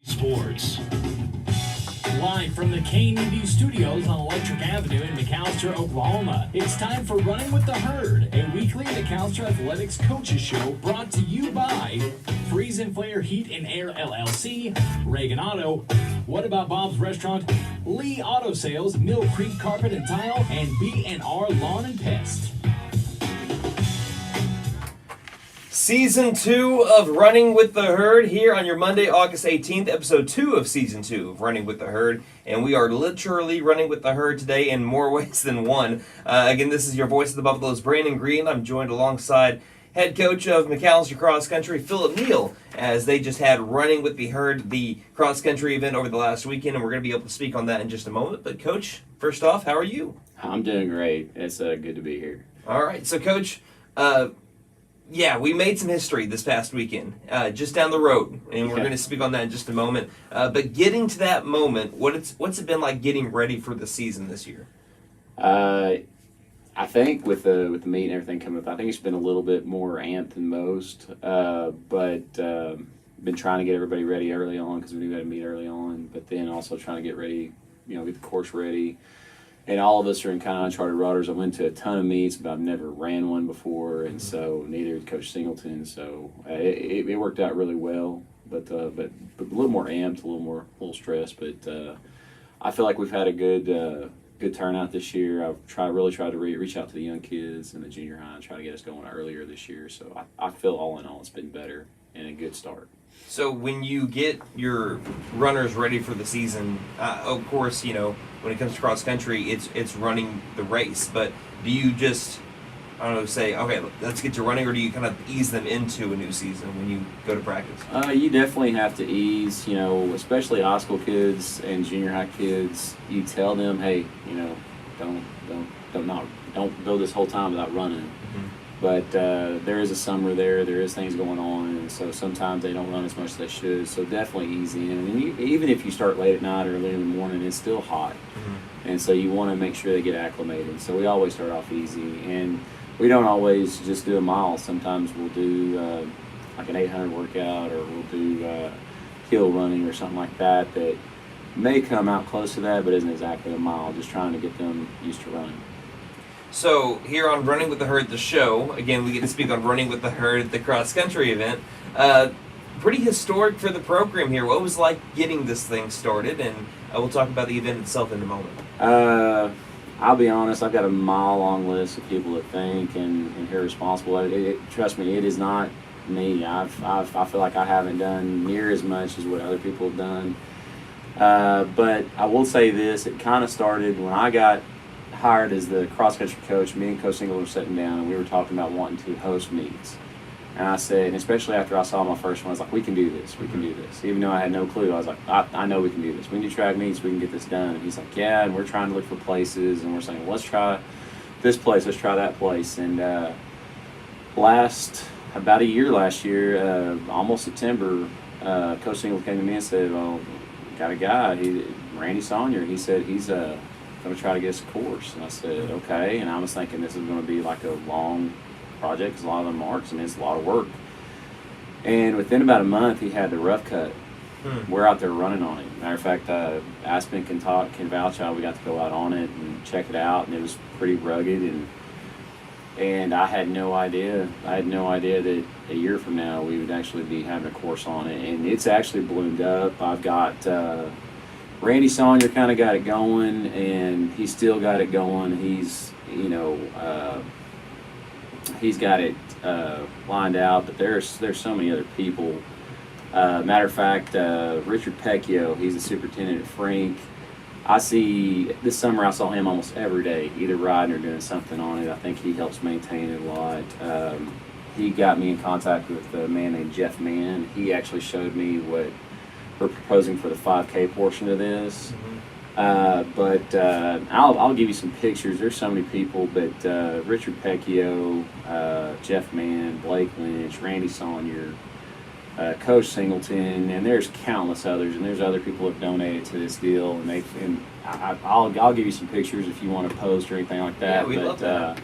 Sports. Live from the KNED studios on Electric Avenue in McAlester, Oklahoma, it's time for Running with the Herd, a weekly McAlester Athletics coaches show brought to you by Freeze and Flare Heat and Air LLC, Reagan Auto, What About Bob's Restaurant, Lee Auto Sales, Mill Creek Carpet and Tile, and B&R Lawn and Pest. Season 2 of Running with the Herd here on your Monday, August 18th, episode 2 of Season 2 of Running with the Herd. And we are literally running with the herd today in more ways than one. Again, this is your voice of the Buffaloes, Brandon Green. I'm joined alongside head coach of McAlester Cross Country, Phillip Neill, as they just had Running with the Herd, the cross country event over the last weekend. And we're going to be able to speak on that in just a moment. But Coach, first off, how are you? I'm doing great. It's good to be here. All right. So, Coach, yeah, we made some history this past weekend, just down the road, and we're going to speak on that in just a moment. But getting to that moment, what's it been like getting ready for the season this year? I think with the meet and everything coming up, I think it's been a little bit more amped than most. But been trying to get everybody ready early on because we knew we had to meet early on. But then also trying to get ready, get the course ready. And all of us are in kind of uncharted waters. I went to a ton of meets, but I've never ran one before, and so neither did Coach Singleton. So it worked out really well, but a little more amped, a little stressed. But I feel like we've had a good turnout this year. I've really tried to reach out to the young kids in the junior high and try to get us going earlier this year. So I feel all in all it's been better and a good start. So when you get your runners ready for the season, of course, when it comes to cross country, it's running the race. But do you just, say, okay, let's get you running, or do you kind of ease them into a new season when you go to practice? You definitely have to ease, especially high school kids and junior high kids. You tell them, hey, don't go this whole time without running. Mm-hmm. But there is a summer there is things going on, and so sometimes they don't run as much as they should. So definitely ease in. And even if you start late at night or early in the morning, it's still hot. Mm-hmm. And so you want to make sure they get acclimated. So we always start off easy. And we don't always just do a mile. Sometimes we'll do like an 800 workout, or we'll do hill running or something like that may come out close to that, but isn't exactly a mile, just trying to get them used to running. So here on Running with the Herd, the show, again, we get to speak on Running with the Herd at the cross-country event. Pretty historic for the program here. What was like getting this thing started? And we'll talk about the event itself in a moment. I'll be honest, I've got a mile-long list of people that think and who are responsible. Trust me, it is not me. I feel like I haven't done near as much as what other people have done. But I will say this, it kind of started when I got hired as the cross-country coach. Me and Coach Singleton were sitting down, and we were talking about wanting to host meets. And I said, and especially after I saw my first one, I was like, we can do this. Even though I had no clue, I was like, I know we can do this. We can do track meets, we can get this done. And he's like, yeah, and we're trying to look for places, and we're saying, let's try this place, let's try that place. And about a year last year, almost September, Coach Singleton came to me and said, well, we got a guy, Randy Saunier, he said he's going to try to get us a course. And I said, okay. And I was thinking this is going to be like a long project because a lot of them marks, and it's a lot of work. And within about a month, he had the rough cut. We're out there running on it. Matter of fact, Aspen can vouch how we got to go out on it and check it out, and it was pretty rugged. And I had no idea. That a year from now we would actually be having a course on it. And it's actually ballooned up. I've got Randy Saunier kind of got it going, and he's still got it going. He's got it lined out, but there's so many other people. Matter of fact, Richard Pecchio, he's the superintendent at Frank. This summer I saw him almost every day, either riding or doing something on it. I think he helps maintain it a lot. He got me in contact with a man named Jeff Mann. He actually showed me what we're proposing for the 5K portion of this. But I'll give you some pictures. There's so many people, but Richard Pecchio, Jeff Mann, Blake Lynch, Randy Saunier, Coach Singleton, and there's countless others, and there's other people who have donated to this deal, and I'll give you some pictures if you want to post or anything like that. Yeah, we'd love that.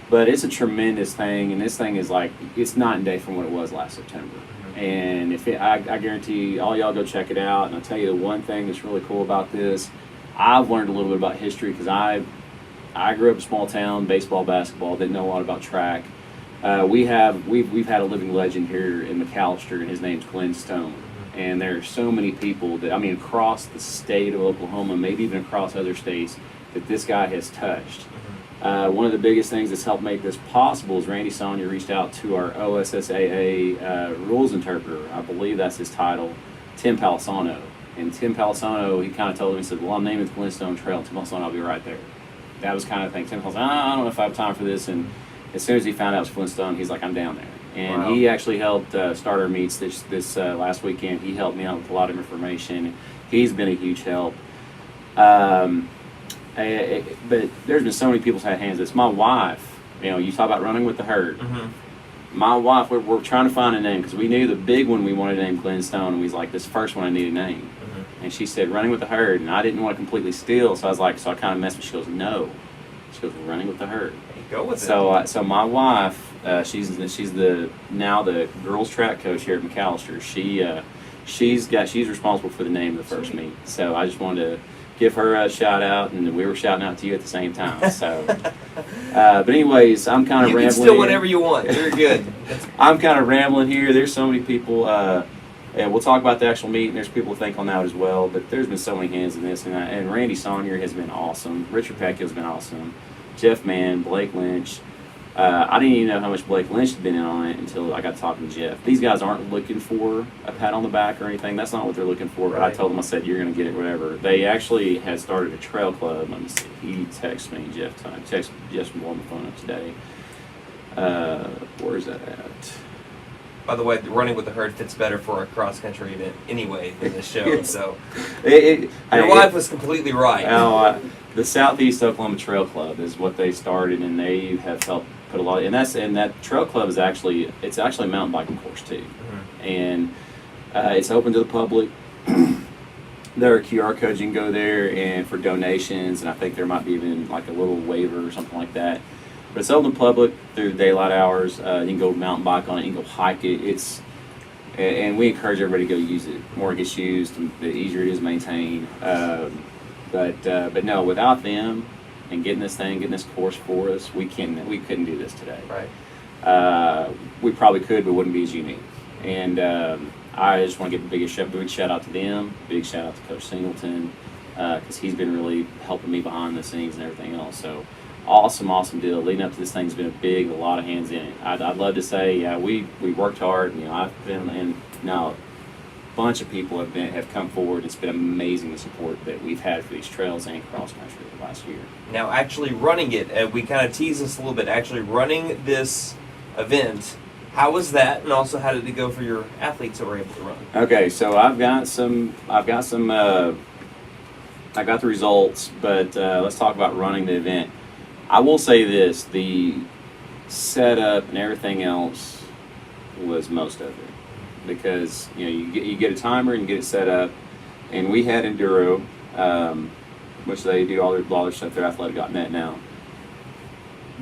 But it's a tremendous thing, and this thing is like, it's night and day from what it was last September. And I guarantee all y'all go check it out. And I'll tell you the one thing that's really cool about this, I've learned a little bit about history because I grew up in a small town, baseball, basketball, didn't know a lot about track. We've had a living legend here in McAlester, and his name's Glenn Stone. And there are so many people that, I mean, across the state of Oklahoma, maybe even across other states, that this guy has touched. One of the biggest things that's helped make this possible is Randy Sonnier reached out to our OSSAA rules interpreter, I believe that's his title, Tim Palisano. And Tim Palisano, he kind of told him, he said, well, I'm naming the Glenstone Trail. Tim Palisano, I'll be right there. That was kind of the thing. Tim Palisano, I don't know if I have time for this. And as soon as he found out it was Flintstone, he's like, I'm down there. And Wow. he actually helped start our meets this last weekend. He helped me out with a lot of information. He's been a huge help. But there's been so many people's had hands. It's my wife. You know, you talk about running with the herd. My wife, we're trying to find a name because we knew the big one we wanted to name Glenstone, and we was like, this first one I need a name. And she said, running with the herd, and I didn't want to completely steal, so I was like, so I kind of messed with. She goes, no. She goes, running with the herd. Go with it. So my wife, she's now the girls track coach here at McAlester. She's responsible for the name of the first meet. So I just wanted to give her a shout out, and we were shouting out to you at the same time. So, but anyways, I'm kind of rambling. You can steal whatever you want. You're good. I'm kind of rambling here. There's so many people. And we'll talk about the actual meet, and there's people to thank on that as well. But there's been so many hands in this, and Randy Sonnier has been awesome. Richard Peck has been awesome. Jeff Mann, Blake Lynch. I didn't even know how much Blake Lynch had been in on it until I got talking to Jeff. These guys aren't looking for a pat on the back or anything. That's not what they're looking for. But I told them, I said, you're going to get it, whatever. They actually had started a trail club. Let me see. He texted me, Jeff's been blowing the phone up today. Where is that at? By the way, the running with the herd fits better for a cross country event anyway than this show. So your wife was completely right. The Southeast Oklahoma Trail Club is what they started, and they have helped put a lot. And that trail club is actually a mountain biking course too, and it's open to the public. There are QR codes you can go there and for donations, and I think there might be even like a little waiver or something like that. But it's open to the public through daylight hours. You can go mountain bike on it. You can go hike it. And we encourage everybody to go use it. The more it gets used, the easier it is to maintain. But no, without them and getting this course for us, we couldn't do this today. Right. We probably could, but wouldn't be as unique. And I just want to give a big shout out to them. Big shout out to Coach Singleton because he's been really helping me behind the scenes and everything else. So. Awesome deal. Leading up to this thing's been a lot of hands in it. I'd love to say, yeah, we worked hard. You know, I've been in. Now, a bunch of people have come forward. It's been amazing the support that we've had for these trails and cross country the last year. Now, actually running it, we kind of teased this a little bit. Actually running this event, how was that, and also how did it go for your athletes that were able to run? Okay, so I got the results, but let's talk about running the event. I will say this, the setup and everything else was most of it because you get a timer and you get it set up, and we had Enduro, which they do all their stuff, they're athletic.net now,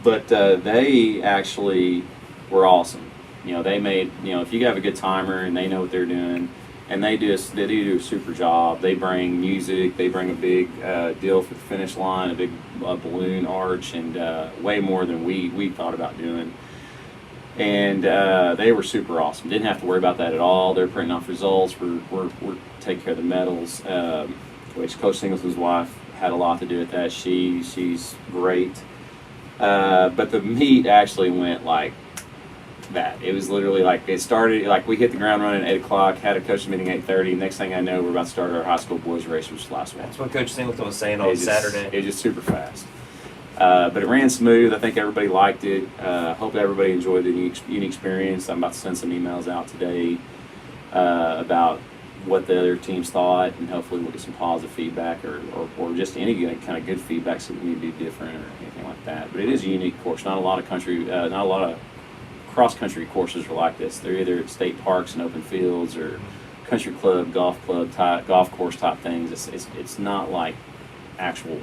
but they actually were awesome. They made, if you have a good timer and they know what they're doing, and they do a super job. They bring music. They bring a big deal for the finish line, a big balloon arch, and way more than we thought about doing. And they were super awesome. Didn't have to worry about that at all. They're printing off results. We're taking care of the medals, which Coach Singleton's wife had a lot to do with that. She's great. But the meet actually went like that. It was literally like it started like we hit the ground running at 8 o'clock, had a coaching meeting at 8:30. Next thing I know, we're about to start our high school boys race, which was the last one. That's what Coach Singleton was saying on Saturday. It was just super fast. But it ran smooth. I think everybody liked it. Hope everybody enjoyed the unique experience. I'm about to send some emails out today about what the other teams thought, and hopefully we'll get some positive feedback or just any kind of good feedback so we need to do different or anything like that. But it is a unique course. Not a lot of cross-country courses are like this. They're either at state parks and open fields or country club, golf course type things. It's not like actual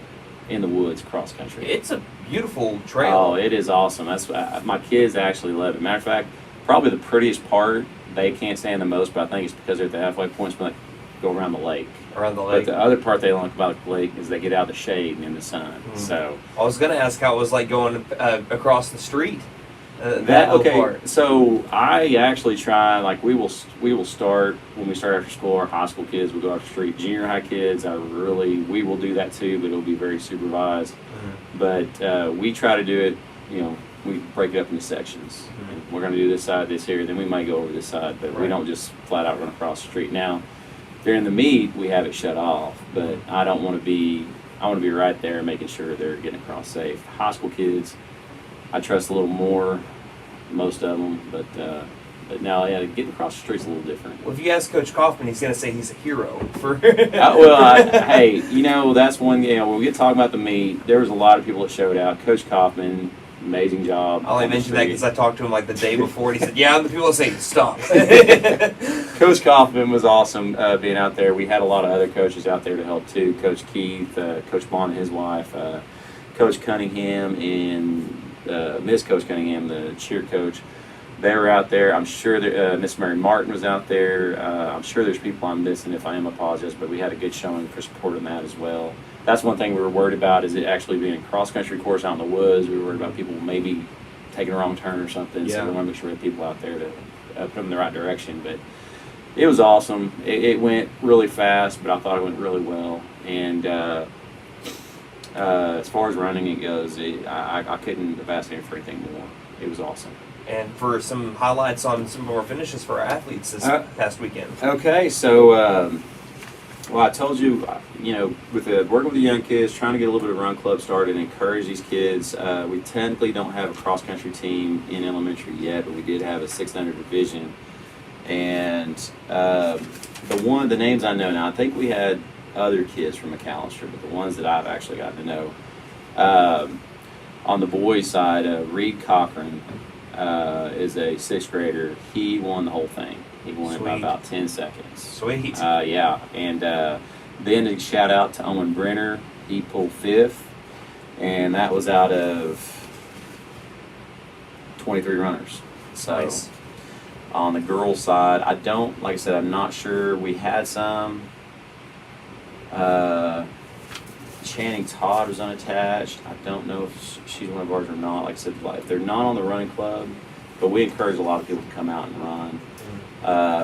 in the woods cross-country. It's a beautiful trail. Oh, it is awesome. That's my kids actually love it. Matter of fact, probably the prettiest part they can't stand the most, but I think it's because they're at the halfway points when they go around the lake. Around the But lake. the other part they like about the lake is they get out of the shade and in the sun. So I was going to ask how it was like going across the street. That little part. So I actually try, like we will start when we start after school. Our high school kids will go out the street. Junior high kids, we will do that too, but it'll be very supervised. But we try to do it, we break it up into sections. And we're going to do this side, this here, then we might go over this side, but we don't just flat out run across the street. Now, during the meet, we have it shut off, but I want to be right there making sure they're getting across safe. High school kids, I trust a little more, most of them, but now, getting across the street's a little different. Well, if you ask Coach Kaufman, he's going to say he's a hero for. Hey, that's one. When we get talking about the meet, there was a lot of people that showed out. Coach Kaufman, amazing job. I only mentioned that because I talked to him like the day before, and he said, "Yeah, I'm the people that say stop." Coach Kaufman was awesome being out there. We had a lot of other coaches out there to help too. Coach Keith, Coach Bond and his wife, Coach Cunningham, and Miss Coach Cunningham, the cheer coach. They were out there. I'm sure that Miss Mary Martin was out there. I'm sure there's people I'm missing. If I am, I apologize. But we had a good showing for supporting that as well. That's one thing we were worried about, is it actually being a cross-country course out in the woods. We were worried about people maybe taking a wrong turn or something. Yeah. So we want to make sure we have people out there to put them in the right direction. But it was awesome. It went really fast, but I thought it went really well. And as far as running it goes, I couldn't have asked for anything more. It was awesome. And for some highlights on some of our finishes for our athletes this past weekend. Okay, so I told you, with working with the young kids, trying to get a little bit of run club started and encourage these kids. We technically don't have a cross country team in elementary yet, but we did have a 600 division. And the names I know now, I think we had other kids from McAlester, but the ones that I've actually gotten to know, on the boys' side, Reed Cochran. Is a 6th grader. He won the whole thing. He won it by about 10 seconds. Sweet. Yeah. And then a shout out to Owen Brenner. He pulled 5th, and that was out of 23 runners. So nice. On the girls' side, like I said, I'm not sure. We had some. Channing Todd was unattached. I don't know if she's one of ours or not. Like I said, if they're not on the running club, but we encourage a lot of people to come out and run.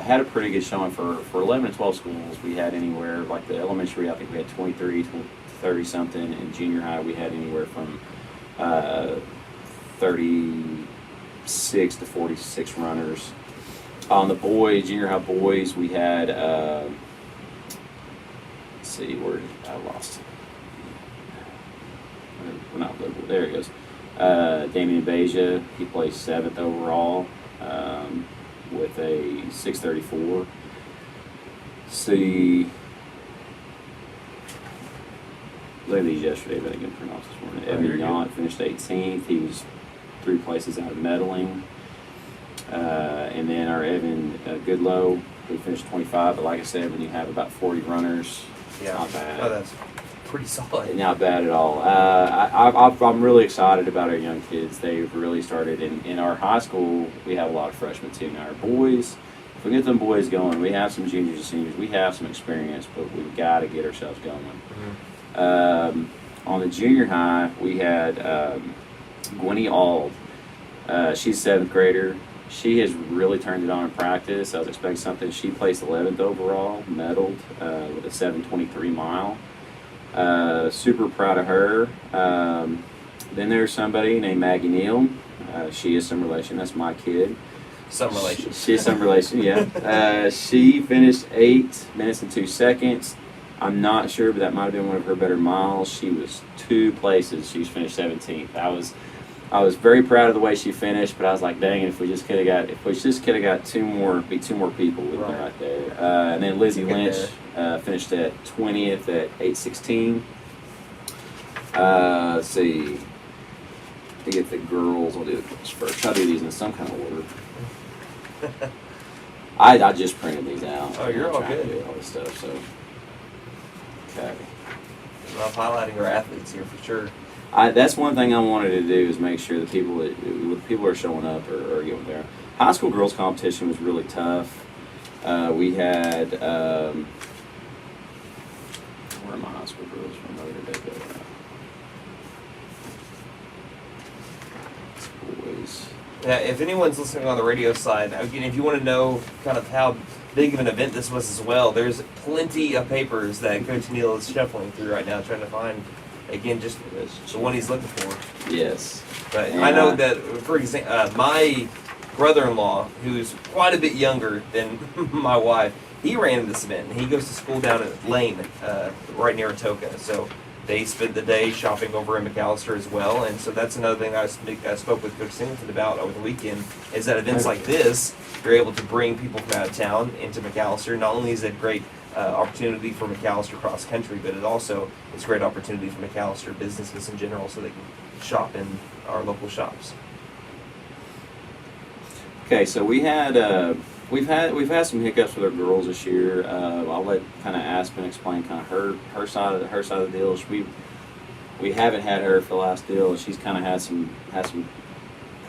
Had a pretty good showing for 11 and 12 schools. We had anywhere, like the elementary, I think we had 23 to 30 something. In junior high, we had anywhere from 36 to 46 runners. On the boys, junior high boys, we had, let's see, where I lost it. Not there it goes. Damian Beja, he placed 7th overall with a 6:34. See, look at these yesterday, but I can pronounce this morning. Evan Yant finished 18th. He was 3 places out of medaling. And then our Evan Goodlow, who finished 25. But like I said, when you have about 40 runners, it's not bad. Oh, that's pretty solid. Not bad at all. I'm really excited about our young kids. They've really started. In our high school, we have a lot of freshmen too. Now our boys, if we get them boys going, we have some juniors and seniors. We have some experience, but we've got to get ourselves going. On the junior high, we had Gwenny Ald. She's a 7th grader. She has really turned it on in practice. I was expecting something. She placed 11th overall, medaled with a 7:23 mile. Super proud of her. Then there's somebody named Maggie Neal. She is some relation. That's my kid. Some relation. She is some relation, yeah. She finished 8 minutes and 2 seconds. I'm not sure, but that might have been one of her better miles. She was 2 places. She finished 17th. I was very proud of the way she finished, but I was like, dang it, if we just could have got 2 more people, we'd have been right there. And then Lizzie Lynch finished at 20th at 8:16. Let's see. To get the girls, I'll do the girls first. Try to do these in some kind of order. I just printed these out. Oh, you're all trying to good. do all this stuff, so. Okay. I'm highlighting our athletes here for sure. That's one thing I wanted to do, is make sure that people are showing up or getting there. High school girls competition was really tough. We had, where are my high school girls from? Where did they go? Boys. Yeah, if anyone's listening on the radio side, again, if you want to know kind of how big of an event this was as well, there's plenty of papers that Coach Neill is shuffling through right now, trying to find, again, just the one he's looking for. Yes. But I know that, for example, my brother-in-law, who's quite a bit younger than my wife, he ran this event, and he goes to school down at Lane, right near Atoka. So they spent the day shopping over in McAlester as well, and so that's another thing I spoke with Coach Singleton about over the weekend, is that events like this, you're able to bring people from out of town into McAlester. Not only is it a great opportunity for McAlester cross country, but it also is a great opportunity for McAlester businesses in general, so they can shop in our local shops. Okay, so we've had some hiccups with our girls this year. I'll let kind of Aspen explain kind of her side of the deal. We haven't had her for the last deal. She's kind of had some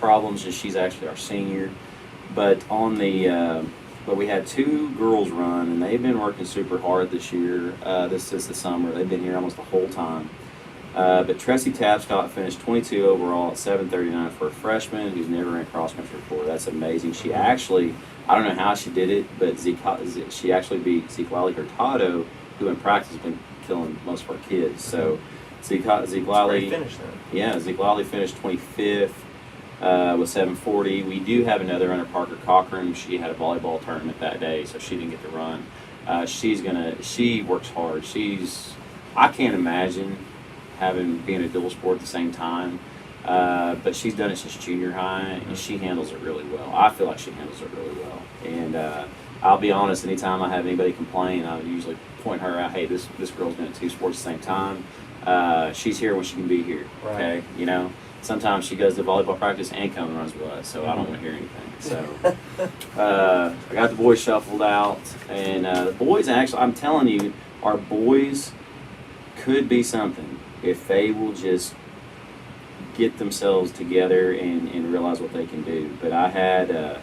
problems, and she's actually our senior. But but we had 2 girls run, and they've been working super hard this year. This is the summer. They've been here almost the whole time. But Tressie Tapscott finished 22 overall at 7:39 for a freshman who's never ran cross country before. That's amazing. She actually, I don't know how she did it, but she actually beat Zeke Hurtado, who in practice has been killing most of our kids. So Zeke Lally finished finished 25th with 7:40. We do have another runner, Parker Cochran. She had a volleyball tournament that day, so she didn't get to run. She works hard. I can't imagine being a dual sport at the same time, but she's done it since junior high, and she handles it really well. I feel like she handles it really well, and I'll be honest, anytime I have anybody complain, I usually point her out, hey, this girl's been at 2 sports at the same time. She's here when she can be here. Right. Okay, sometimes she goes to volleyball practice and comes and runs with us, so I don't want to hear anything. So I got the boys shuffled out, and the boys actually, I'm telling you, our boys could be something if they will just get themselves together and realize what they can do. But I had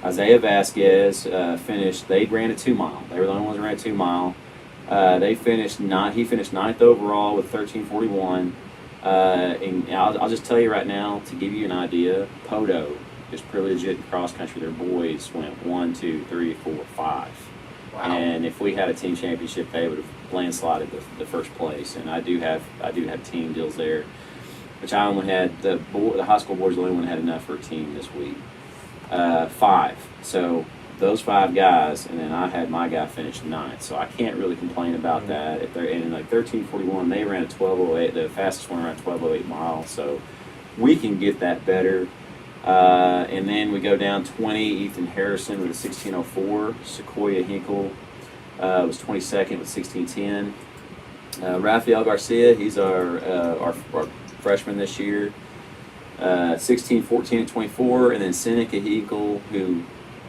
Isaiah Vasquez finished. They ran a 2 mile. They were the only ones that ran a 2 mile. He finished 9th overall with 13:41. And I'll just tell you right now, to give you an idea, Podo is pretty legit in cross country. Their boys went 1, 2, 3, 4, 5. Wow. And if we had a team championship, they would have landslided the first place. And I do have team deals there, which I only had the high school boys. The only one that had enough for a team this week. 5. So those 5 guys, and then I had my guy finish 9th. So I can't really complain about that. If they're in like 13:41, they ran a 12:08. The fastest one ran 12:08 miles. So we can get that better. And then we go down 20, Ethan Harrison with a 16:04. Sequoia Hinkle was 22nd with 16:10. Rafael Garcia, he's our freshman this year, 16, 14, and 24. And then Seneca Hinkle,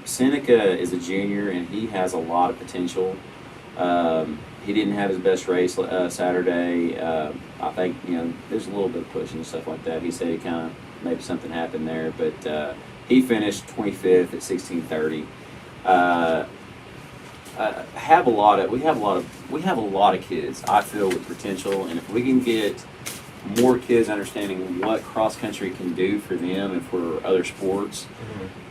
Seneca is a junior, and he has a lot of potential. He didn't have his best race Saturday. I think, there's a little bit of pushing and stuff like that. He said maybe something happened there, but he finished 25th at 16:30. We have a lot of kids, I feel, with potential, and if we can get more kids understanding what cross country can do for them and for other sports,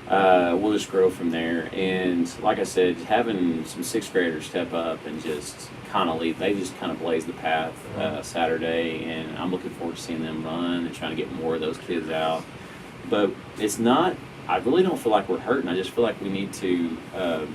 we'll just grow from there. And like I said, having some 6th graders step up and just kind of lead, they just kind of blazed the path Saturday, and I'm looking forward to seeing them run and trying to get more of those kids out. But it's not, I really don't feel like we're hurting. I just feel like we need to, our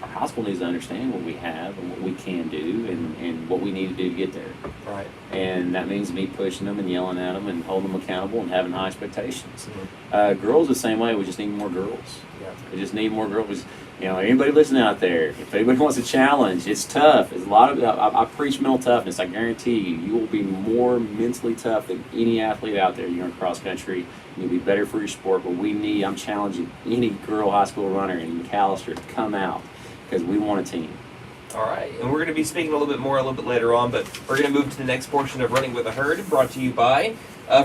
high school needs to understand what we have and what we can do and what we need to do to get there. Right. And that means me pushing them and yelling at them and holding them accountable and having high expectations. Girls the same way. We just need more girls. Yeah. We just need more girls. Anybody listening out there, if anybody wants a challenge, it's tough. It's a lot of. I preach mental toughness. I guarantee you will be more mentally tough than any athlete out there. You're in cross country. You'll be better for your sport. But I'm challenging any girl high school runner in McAlester to come out, because we want a team. All right, and we're going to be speaking a little bit later on, but we're going to move to the next portion of Running with the Herd, brought to you by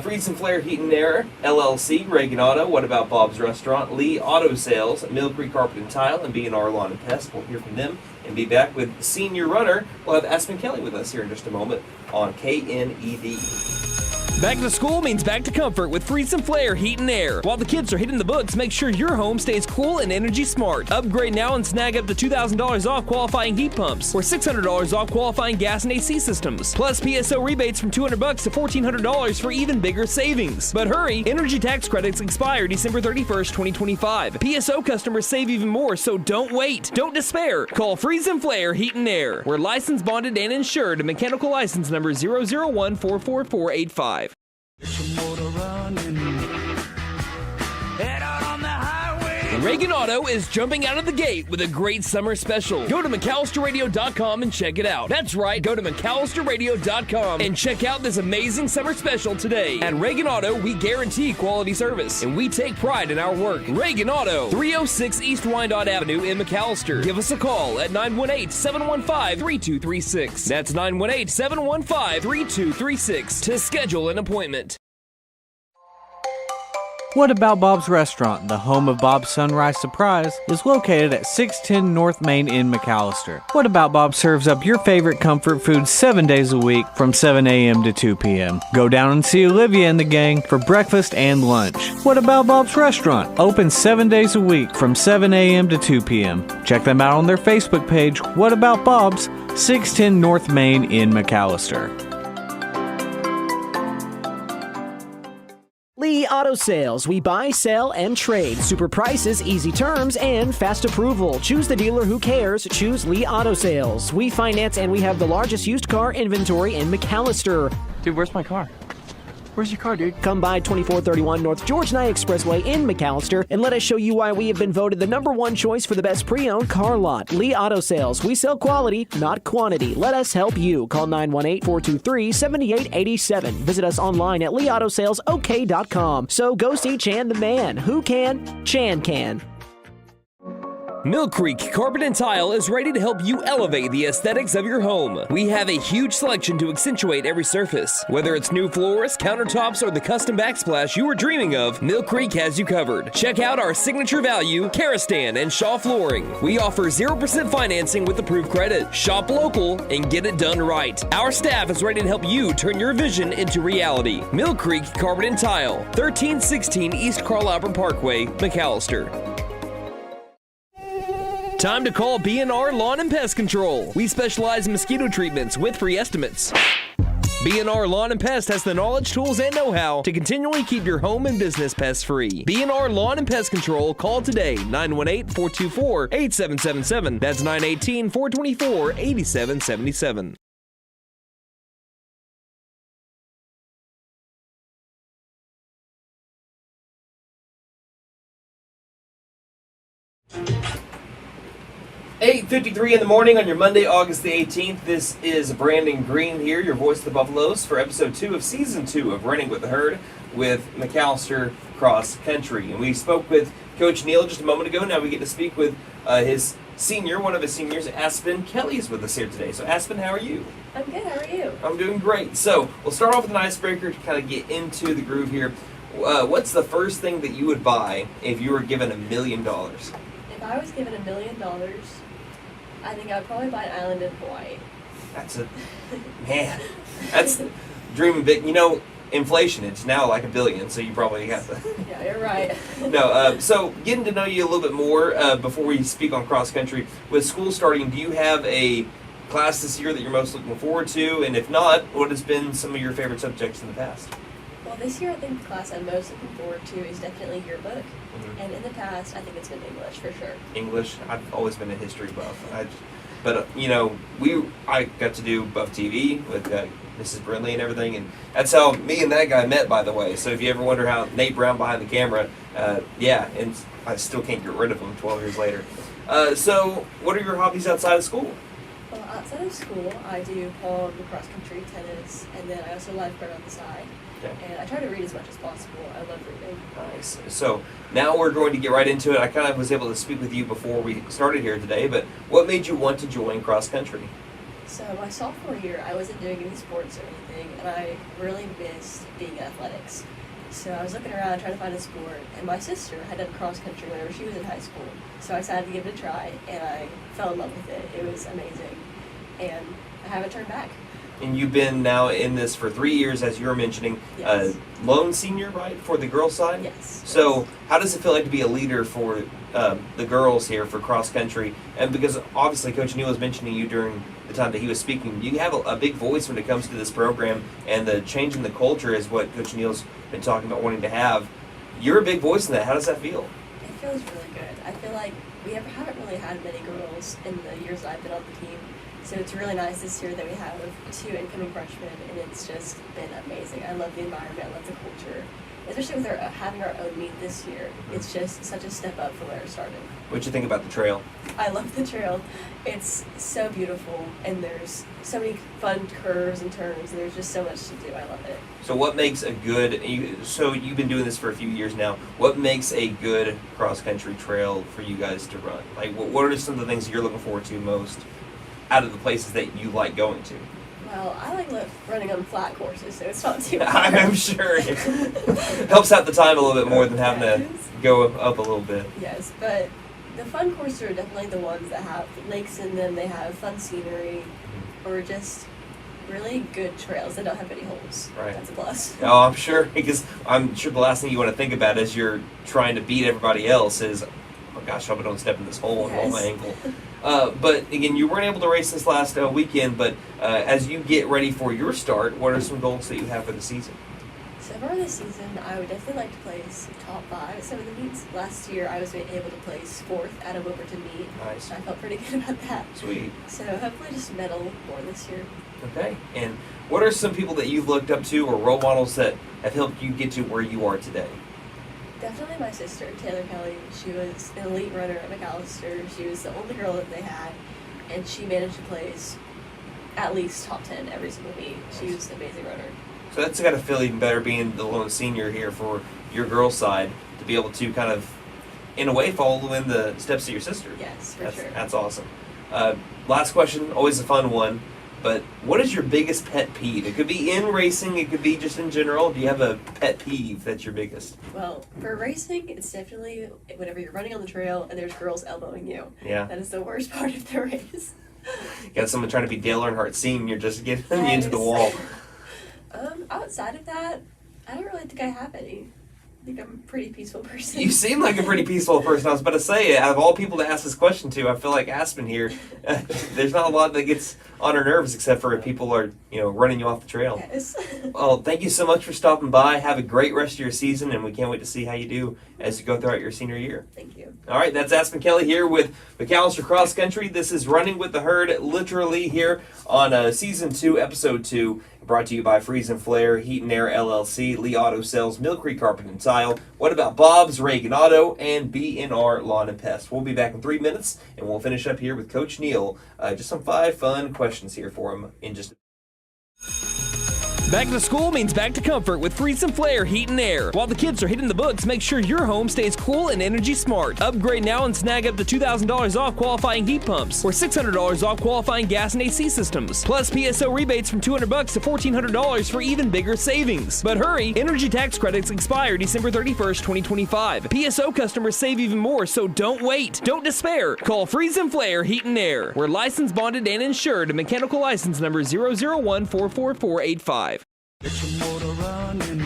Freeze and Flare Heat and Air, LLC, Reagan Auto, What About Bob's Restaurant, Lee Auto Sales, Mill Creek Carpet and Tile, and B&R Lawn and Pest. We'll hear from them and be back with senior runner. We'll have Aspen Kelly with us here in just a moment on KNED. Back to school means back to comfort with Freeze and Flare Heat and Air. While the kids are hitting the books, make sure your home stays cool and energy smart. Upgrade now and snag up to $2,000 off qualifying heat pumps or $600 off qualifying gas and AC systems. Plus PSO rebates from $200 to $1,400 for even bigger savings. But hurry, energy tax credits expire December 31st, 2025. PSO customers save even more, so don't wait. Don't despair. Call Freeze and Flare Heat and Air. We're licensed, bonded, and insured. Mechanical license number 001-44485. Reagan Auto is jumping out of the gate with a great summer special. Go to McAlsterRadio.com and check it out. That's right, go to McAlsterRadio.com and check out this amazing summer special today. At Reagan Auto, we guarantee quality service, and we take pride in our work. Reagan Auto, 306 East Wyandotte Avenue in McAlester. Give us a call at 918-715-3236. That's 918-715-3236 to schedule an appointment. What About Bob's Restaurant, the home of Bob's Sunrise Surprise, is located at 610 North Main in McAlester. What About Bob serves up your favorite comfort food 7 days a week from 7 a.m. to 2 p.m. Go down and see Olivia and the gang for breakfast and lunch. What About Bob's Restaurant, open 7 days a week from 7 a.m. to 2 p.m. Check them out on their Facebook page, What About Bob's, 610 North Main in McAlester. Lee Auto Sales. We buy, sell, and trade. Super prices, easy terms, and fast approval. Choose the dealer who cares. Choose Lee Auto Sales. We finance and we have the largest used car inventory in McAlester. Dude, where's my car? Where's your car, dude? Come by 2431 North George Nye Expressway in McAlester and let us show you why we have been voted the #1 choice for the best pre-owned car lot. Lee Auto Sales. We sell quality, not quantity. Let us help you. Call 918-423-7887. Visit us online at leeautosalesok.com. So go see Chan the man. Who can? Chan can. Mill Creek Carpet and Tile is ready to help you elevate the aesthetics of your home. We have a huge selection to accentuate every surface. Whether it's new floors, countertops, or the custom backsplash you were dreaming of, Mill Creek has you covered. Check out our signature value, Karastan and Shaw Flooring. We offer 0% financing with approved credit. Shop local and get it done right. Our staff is ready to help you turn your vision into reality. Mill Creek Carpet and Tile, 1316 East Carl Albert Parkway, McAlester. Time to call B&R Lawn and Pest Control. We specialize in mosquito treatments with free estimates. B&R Lawn and Pest has the knowledge, tools, and know-how to continually keep your home and business pest free. B&R Lawn and Pest Control. Call today, 918-424-8777. That's 918-424-8777. $8:53 in the morning on your Monday, August the 18th. This is Brandon Green here, your voice of the Buffaloes, for episode 2 of season 2 of Running with the Herd with McAlester Cross Country. And we spoke with Coach Neill just a moment ago. Now we get to speak with his senior, one of his seniors, Aspen Kelly, is with us here today. So Aspen, how are you? I'm good. How are you? I'm doing great. So we'll start off with an icebreaker to kind of get into the groove here. What's the first thing that you would buy if you were given $1 million? If I was given $1 million, I think I would probably buy an island in Hawaii. That's dreaming big. You know, inflation, it's now like $1 billion, so you probably have to. Yeah, you're right. No, so getting to know you a little bit more before we speak on cross country. With school starting, do you have a class this year that you're most looking forward to? And if not, what has been some of your favorite subjects in the past? Well, this year I think the class I'm most looking forward to is definitely yearbook. Mm-hmm. And in the past, I think it's been English for sure. English? I've always been a history buff. But you know, I got to do Buff TV with Mrs. Brindley and everything, and that's how me and that guy met, by the way. So if you ever wonder how Nate Brown behind the camera, yeah, and I still can't get rid of him 12 years later. So what are your hobbies outside of school? Well, outside of school, I do pole, cross country, tennis, and then I also lifeguard on the side. Okay. And I try to read as much as possible. I love reading. Nice. So now we're going to get right into it. I kind of was able to speak with you before we started here today, but what made you want to join cross country? So my sophomore year, I wasn't doing any sports or anything, and I really missed being in athletics. So I was looking around trying to find a sport, and my sister had done cross country whenever she was in high school. So I decided to give it a try, and I fell in love with it. It was amazing, and I haven't turned back. And you've been now in this for 3 years, as you were mentioning. Yes. Lone senior, right, for the girls' side? Yes. So how does it feel like to be a leader for the girls here for cross country? And because obviously Coach Neill was mentioning you during the time that he was speaking, you have a big voice when it comes to this program, and the change in the culture is what Coach Neill's been talking about wanting to have. You're a big voice in that. How does that feel? It feels really good. I feel like we haven't really had many girls in the years I've been on the team. So it's really nice this year that we have 2 incoming freshmen, and it's just been amazing. I love the environment, I love the culture. Especially with having our own meet this year, it's just such a step up from where it started. What'd you think about the trail? I love the trail. It's so beautiful, and there's so many fun curves and turns, and there's just so much to do. I love it. So what makes a good, so you've been doing this for a few years now, what makes a good cross-country trail for you guys to run? Like, what are some of the things you're looking forward to most out of the places that you like going to? Well, I like running on flat courses, so it's not too hard. I'm sure it helps out the time a little bit more than having to go up a little bit. Yes, but the fun courses are definitely the ones that have lakes in them, they have fun scenery, or just really good trails that don't have any holes. Right. That's a plus. Oh, I'm sure, because I'm sure the last thing you want to think about as you're trying to beat everybody else is, oh gosh, I hope I don't step in this hole and roll my ankle. But again, you weren't able to race this last weekend, but as you get ready for your start, what are some goals that you have for the season? So for this season, I would definitely like to place top 5 at some of the meets. Last year, I was able to place 4th at a Wilburton meet. Nice. I felt pretty good about that. Sweet. So hopefully just medal more this year. Okay. And what are some people that you've looked up to or role models that have helped you get to where you are today? Definitely my sister, Taylor Kelly. She was an elite runner at McAlester. She was the only girl that they had, and she managed to place at least top 10 every single meet. She was an amazing runner. So that's got to feel even better being the lone senior here for your girls' side, to be able to kind of, in a way, follow in the steps of your sister. Yes, for sure. That's awesome. Last question, always a fun one, but what is your biggest pet peeve? It could be in racing, it could be just in general. Do you have a pet peeve that's your biggest? Well, for racing, it's definitely whenever you're running on the trail and there's girls elbowing you. Yeah. That is the worst part of the race. You got someone trying to be Dale Earnhardt Sr., just getting you into the wall. Outside of that, I don't really think I have any. I think I'm a pretty peaceful person. You seem like a pretty peaceful person. I was about to say, out of all people to ask this question to, I feel like Aspen here, there's not a lot that gets on her nerves except for if people are, running you off the trail. Yes. Well, thank you so much for stopping by. Have a great rest of your season, and we can't wait to see how you do as you go throughout your senior year. Thank you. All right, that's Aspen Kelly here with McAlester Cross Country. This is Running with the Herd, literally here on Season 2, Episode 2. Brought to you by Freeze and Flare, Heat and Air LLC, Lee Auto Sales, Mill Creek Carpet and Tile, What About Bob's, Reagan Auto, and B&R Lawn and Pest. We'll be back in 3 minutes, and we'll finish up here with Coach Neill. Just some 5 fun questions here for him in just a Back to school means back to comfort with Freeze and Flare Heat and Air. While the kids are hitting the books, make sure your home stays cool and energy smart. Upgrade now and snag up to $2,000 off qualifying heat pumps or $600 off qualifying gas and AC systems. Plus PSO rebates from $200 to $1,400 for even bigger savings. But hurry, energy tax credits expire December 31st, 2025. PSO customers save even more, so don't wait. Don't despair. Call Freeze and Flare Heat and Air. We're licensed, bonded, and insured. Mechanical license number 001-44485. Get your motor running.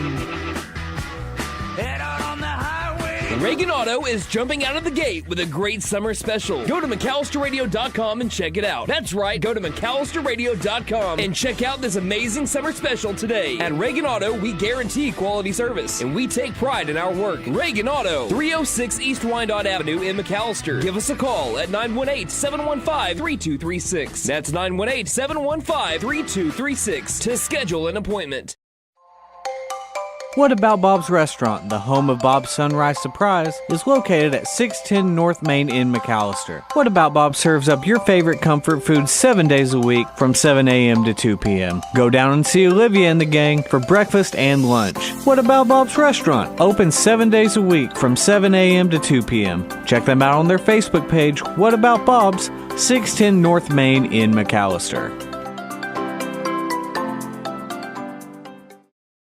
Head out on the highway. Reagan Auto is jumping out of the gate with a great summer special. Go to McAlsterRadio.com and check it out. That's right, go to McAlsterRadio.com and check out this amazing summer special today. At Reagan Auto, we guarantee quality service, and we take pride in our work. Reagan Auto, 306 East Wyandotte Avenue in McAlester. Give us a call at 918-715-3236. That's 918-715-3236 to schedule an appointment. What About Bob's Restaurant, the home of Bob's Sunrise Surprise, is located at 610 North Main in McAlester. What About Bob serves up your favorite comfort food 7 days a week from 7 a.m. to 2 p.m. Go down and see Olivia and the gang for breakfast and lunch. What About Bob's Restaurant, open 7 days a week from 7 a.m. to 2 p.m. Check them out on their Facebook page, What About Bob's, 610 North Main in McAlester.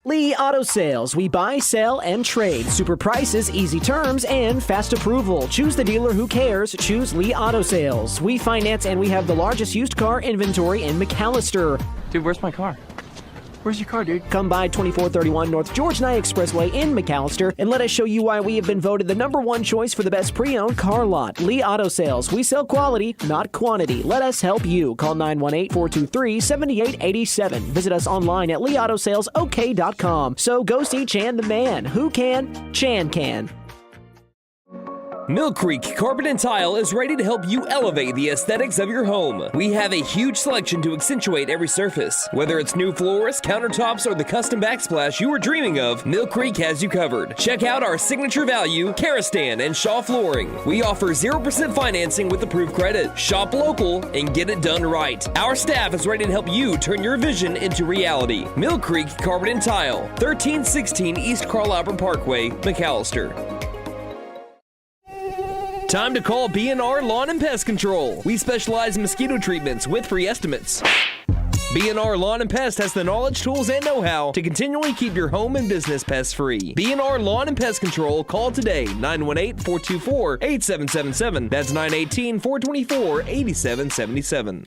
Lee Auto Sales. We buy, sell, and trade. Super prices, easy terms, and fast approval. Choose the dealer who cares. Choose Lee Auto Sales. We finance and we have the largest used car inventory in McAlester. Dude, where's my car? Where's your car, dude? Come by 2431 North George Nye Expressway in McAlester and let us show you why we have been voted the #1 choice for the best pre-owned car lot. Lee Auto Sales. We sell quality, not quantity. Let us help you. Call 918-423-7887. Visit us online at leautosalesok.com. So go see Chan the man. Who can? Chan can. Mill Creek Carpet and Tile is ready to help you elevate the aesthetics of your home. We have a huge selection to accentuate every surface. Whether it's new floors, countertops, or the custom backsplash you were dreaming of, Mill Creek has you covered. Check out our signature value, Karastan and Shaw Flooring. We offer 0% financing with approved credit. Shop local and get it done right. Our staff is ready to help you turn your vision into reality. Mill Creek Carpet and Tile, 1316 East Carl Albert Parkway, McAlester. Time to call B&R Lawn and Pest Control. We specialize in mosquito treatments with free estimates. B&R Lawn and Pest has the knowledge, tools, and know-how to continually keep your home and business pest free. B&R Lawn and Pest Control. Call today, 918-424-8777. That's 918-424-8777.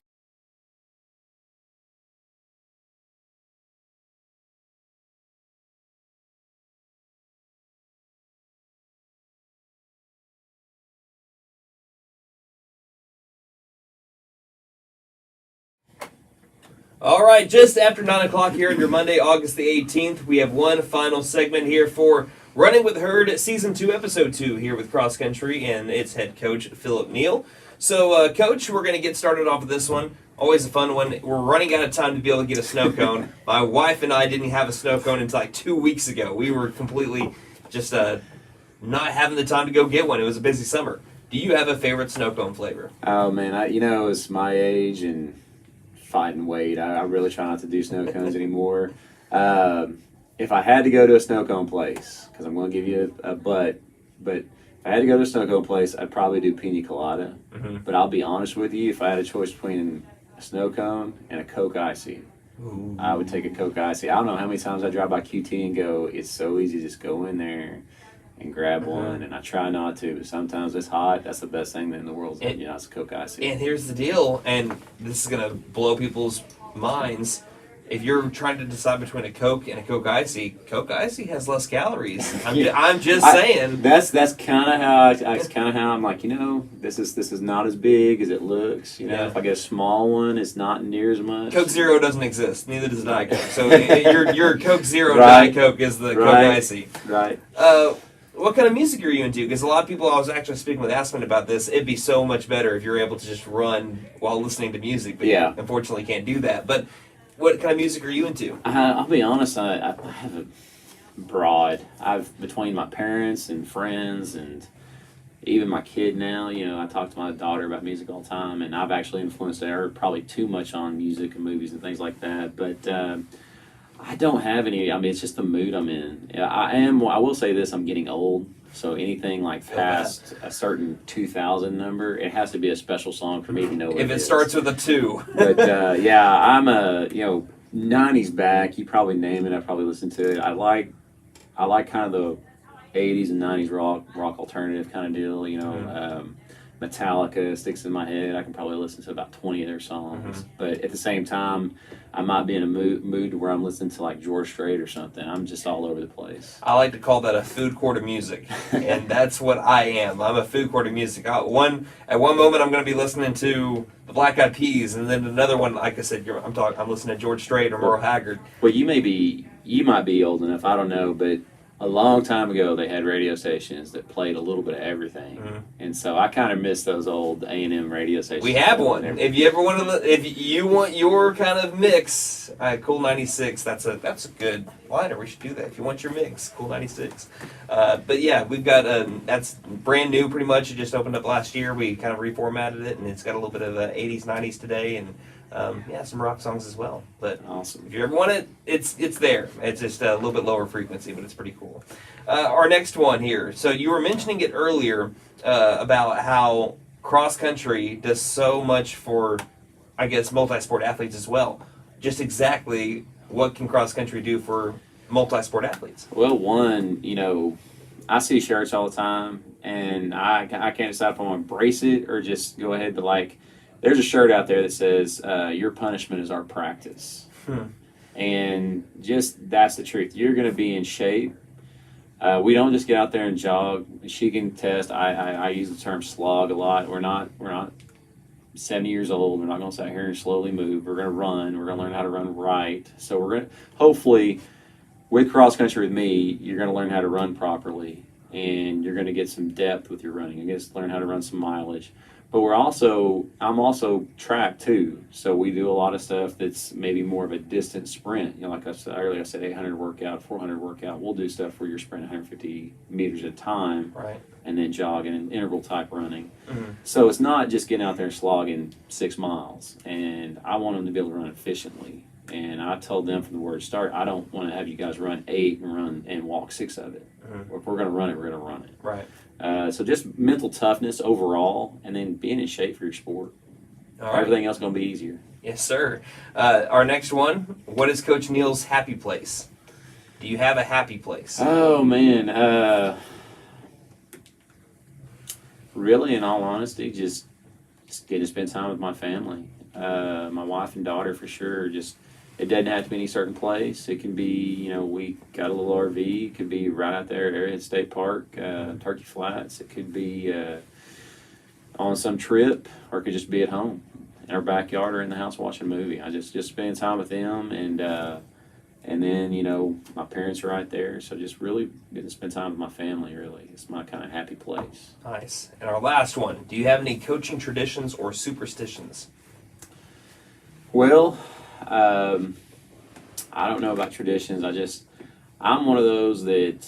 All right, just after 9 o'clock here on your Monday, August the 18th, we have one final segment here for Running with Herd, Season 2, Episode 2, here with Cross Country and its head coach, Phillip Neill. So, Coach, we're going to get started off with this one. Always a fun one. We're running out of time to be able to get a snow cone. My wife and I didn't have a snow cone until like 2 weeks ago. We were completely just not having the time to go get one. It was a busy summer. Do you have a favorite snow cone flavor? Oh, man, it's my age and fighting weight. I really try not to do snow cones anymore. If I had to go to a snow cone place, because I'm going to give you a but if I had to go to a snow cone place, I'd probably do pina colada. Mm-hmm. But I'll be honest with you, if I had a choice between a snow cone and a Coke Icy, ooh, I would take a Coke Icy. I don't know how many times I drive by QT and go, it's so easy to just go in there and grab one, and I try not to, but sometimes it's hot. That's the best thing in the world. It's a Coke Icy. And here's the deal, and this is going to blow people's minds. If you're trying to decide between a Coke and a Coke Icy has less calories. I'm just saying. That's kind of how I'm like, this is not as big as it looks. If I get a small one, it's not near as much. Coke Zero doesn't exist. Neither does Diet Coke. So your Coke Zero Diet Coke is the Coke Icy. Right. What kind of music are you into? Because a lot of people, I was actually speaking with Aspen about this, it'd be so much better if you're able to just run while listening to music, but you unfortunately can't do that. But what kind of music are you into? I'll be honest, I have a broad. Between my parents and friends and even my kid now, I talk to my daughter about music all the time, and I've actually influenced her probably too much on music and movies and things like that. But I don't have any. It's just the mood I'm in. I will say this: I'm getting old, so anything like past a certain 2000 number, it has to be a special song for me to know. If it starts with a 2. But I'm a 90s back. You probably name it. I probably listen to it. I like kind of the 80s and 90s rock alternative kind of deal. Metallica sticks in my head. I can probably listen to about 20 of their songs. Mm-hmm. But at the same time, I might be in a mood where I'm listening to like George Strait or something. I'm just all over the place. I like to call that a food court of music, and that's what I am. I'm a food court of music. At one moment, I'm going to be listening to the Black Eyed Peas, and then another one, like I said, I'm listening to George Strait or Merle Haggard. Well, you might be old enough. I don't know, but a long time ago, they had radio stations that played a little bit of everything, and so I kind of miss those old A&M radio stations. We have one. If you ever want to, if you want your kind of mix, Cool 96. That's a good liner. We should do that. If you want your mix, Cool 96. But yeah, we've got that's brand new, pretty much. It just opened up last year. We kind of reformatted it, and it's got a little bit of 80s, 90s today, and some rock songs as well. But awesome. If you ever want it, it's there. It's just a little bit lower frequency, but it's pretty cool. Our next one here. So you were mentioning it earlier about how cross country does so much for, I guess, multi-sport athletes as well. Just exactly what can cross country do for multi-sport athletes? Well, one, I see shirts all the time, and I can't decide if I want to embrace it or just go ahead to there's a shirt out there that says, your punishment is our practice. And just, that's the truth. You're going to be in shape. We don't just get out there and jog. She can test. I use the term slog a lot. We're not 70 years old. We're not going to sit here and slowly move. We're going to run. We're going to learn how to run right. So we're going to, hopefully, with cross country with me, you're going to learn how to run properly, and you're going to get some depth with your running. I guess learn how to run some mileage. But I'm also track too. So we do a lot of stuff that's maybe more of a distance sprint. Like I said earlier, I said 800 workout, 400 workout. We'll do stuff where you're sprinting 150 meters at a time, right, and then jogging and interval type running. So it's not just getting out there and slogging 6 miles. And I want them to be able to run efficiently. And I told them from the word start, I don't want to have you guys run 8 and walk 6 of it. If we're going to run it, we're going to run it. Right. So just mental toughness overall, and then being in shape for your sport. All right. Everything else is going to be easier. Yes, sir. Our next one, what is Coach Neill's happy place? Do you have a happy place? Oh, man. Really, in all honesty, just getting to spend time with my family. My wife and daughter, for sure. It doesn't have to be any certain place. It can be, we got a little RV. It could be right out there at Arrowhead State Park, Turkey Flats. It could be on some trip, or it could just be at home in our backyard or in the house watching a movie. I just spend time with them, and then, my parents are right there. So just really getting to spend time with my family, really. It's my kind of happy place. Nice. And our last one, do you have any coaching traditions or superstitions? Well, I don't know about traditions. I'm one of those that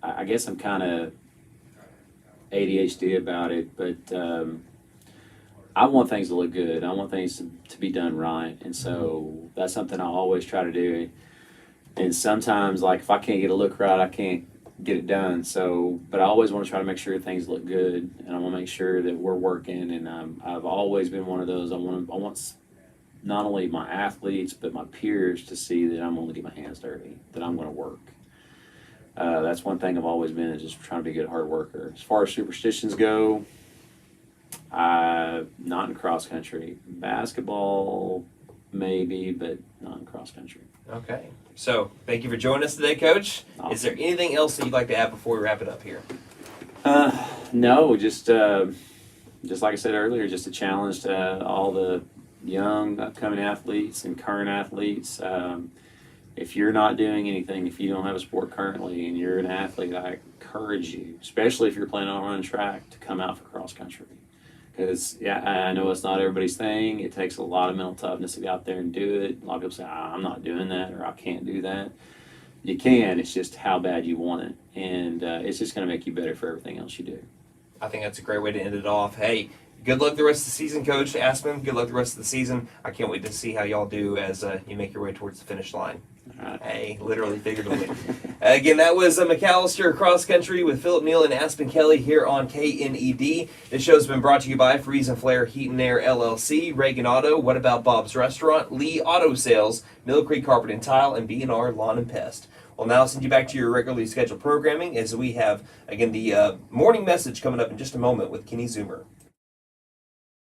I guess I'm kind of ADHD about it, but I want things to look good. I want things to be done right, and so that's something I always try to do. And sometimes, if I can't get a look right, I can't get it done. So, but I always want to try to make sure things look good, and I want to make sure that we're working. And I've always been one of those. I want not only my athletes, but my peers to see that I'm going to get my hands dirty, that I'm going to work. That's one thing I've always been, is just trying to be a good hard worker. As far as superstitions go, not in cross country. Basketball, maybe, but not in cross country. Okay. So, thank you for joining us today, Coach. Awesome. Is there anything else that you'd like to add before we wrap it up here? No, just like I said earlier, just a challenge to all the young upcoming athletes and current athletes. If you're not doing anything, if you don't have a sport currently and you're an athlete, I encourage you, especially if you're planning on running track, to come out for cross country. Because, I know it's not everybody's thing. It takes a lot of mental toughness to get out there and do it. A lot of people say, I'm not doing that, or I can't do that. You can. It's just how bad you want it. And it's just going to make you better for everything else you do. I think that's a great way to end it off. Hey, good luck the rest of the season, Coach Aspen. Good luck the rest of the season. I can't wait to see how y'all do as you make your way towards the finish line. Hey, literally, figuratively. Again, that was McAlester Cross Country with Phillip Neill and Aspen Kelly here on KNED. This show's been brought to you by Freeze and Flare Heat and Air LLC, Reagan Auto, What About Bob's Restaurant, Lee Auto Sales, Mill Creek Carpet and Tile, and B&R Lawn and Pest. We'll now send you back to your regularly scheduled programming as we have, again, the morning message coming up in just a moment with Kenny Zoomer.